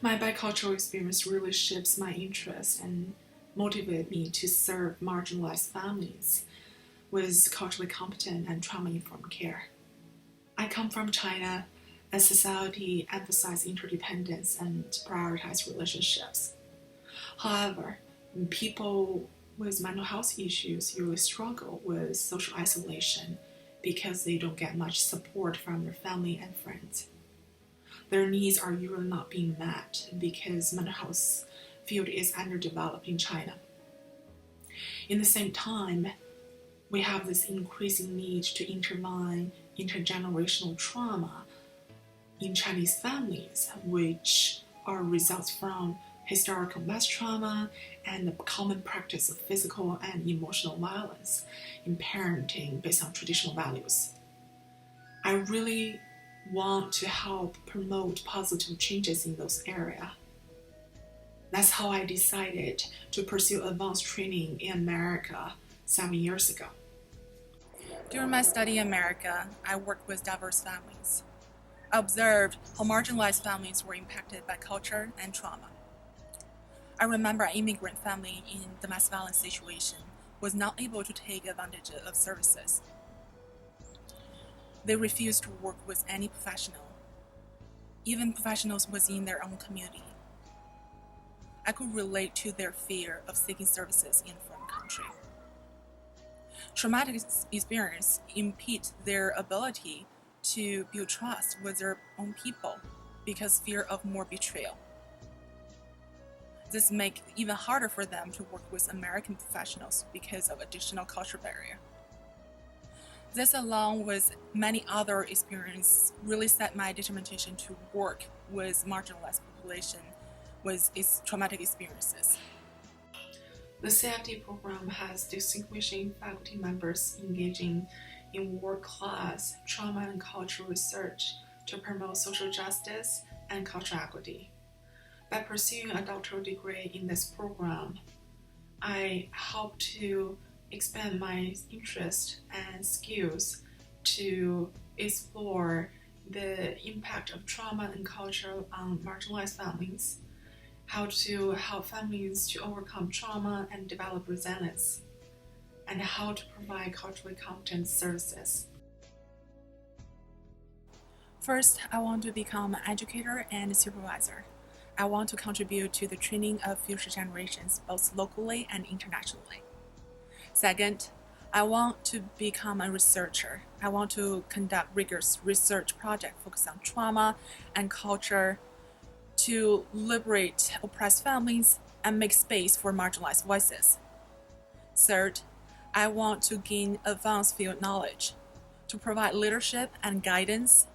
My bicultural experience really shapes my interest and motivated me to serve marginalized families with culturally competent and trauma-informed care. I come from China, a society emphasizes interdependence and prioritizes relationships. However, people with mental health issues usually struggle with social isolation because they don't get much support from their family and friends. Their needs are usually not being met because mental health field is underdeveloped in China. In the same time, we have this increasing need to intervene intergenerational trauma in Chinese families, which are results from historical mass trauma and the common practice of physical and emotional violence in parenting based on traditional values. I really want to help promote positive changes in those areas. That's how I decided to pursue advanced training in America 7 years ago. During my study in America, I worked with diverse families. I observed how marginalized families were impacted by culture and trauma. I remember an immigrant family in domestic violence situation was not able to take advantage of services. They refused to work with any professional, even professionals within their own community. I could relate to their fear of seeking services in a foreign country. Traumatic experience impede their ability to build trust with their own people because fear of more betrayal. This makes it even harder for them to work with American professionals because of additional cultural barrier. This, along with many other experiences, really set my determination to work with marginalized population with its traumatic experiences. The CFT program has distinguishing faculty members engaging in world-class trauma and cultural research to promote social justice and cultural equity. By pursuing a doctoral degree in this program, I hope to expand my interest and skills to explore the impact of trauma and culture on marginalized families, how to help families to overcome trauma and develop resilience, and how to provide culturally competent services. First, I want to become an educator and a supervisor. I want to contribute to the training of future generations, both locally and internationally. Second, I want to become a researcher. I want to conduct rigorous research projects focused on trauma and culture to liberate oppressed families and make space for marginalized voices. Third, I want to gain advanced field knowledge to provide leadership and guidance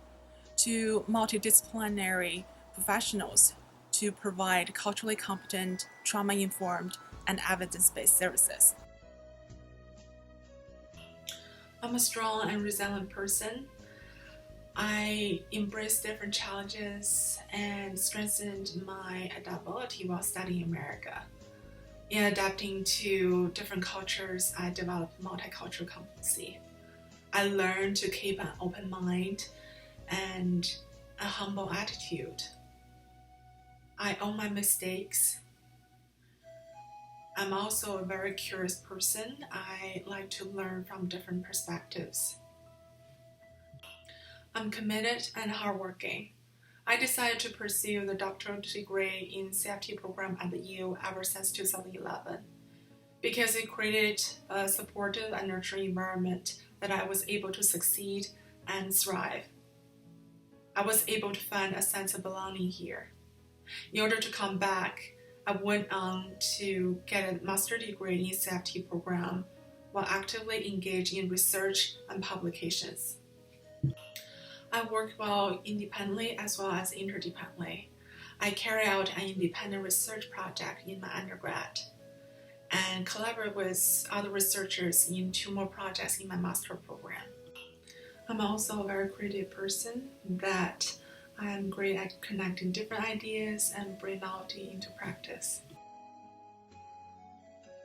to multidisciplinary professionals to provide culturally competent, trauma-informed, and evidence-based services. I'm a strong and resilient person. I embraced different challenges and strengthened my adaptability while studying in America. In adapting to different cultures, I developed multicultural competency. I learned to keep an open mind and a humble attitude. I own my mistakes. I'm also a very curious person. I like to learn from different perspectives. I'm committed and hardworking. I decided to pursue the doctoral degree in CFT program at the U ever since 2011 because it created a supportive and nurturing environment that I was able to succeed and thrive. I was able to find a sense of belonging here. In order to come back, I went on to get a master's degree in CFT program while actively engaged in research and publications. I work well independently as well as interdependently. I carry out an independent research project in my undergrad and collaborate with other researchers in 2 more projects in my master program. I'm also a very creative person that I am great at connecting different ideas and bring novelty into practice.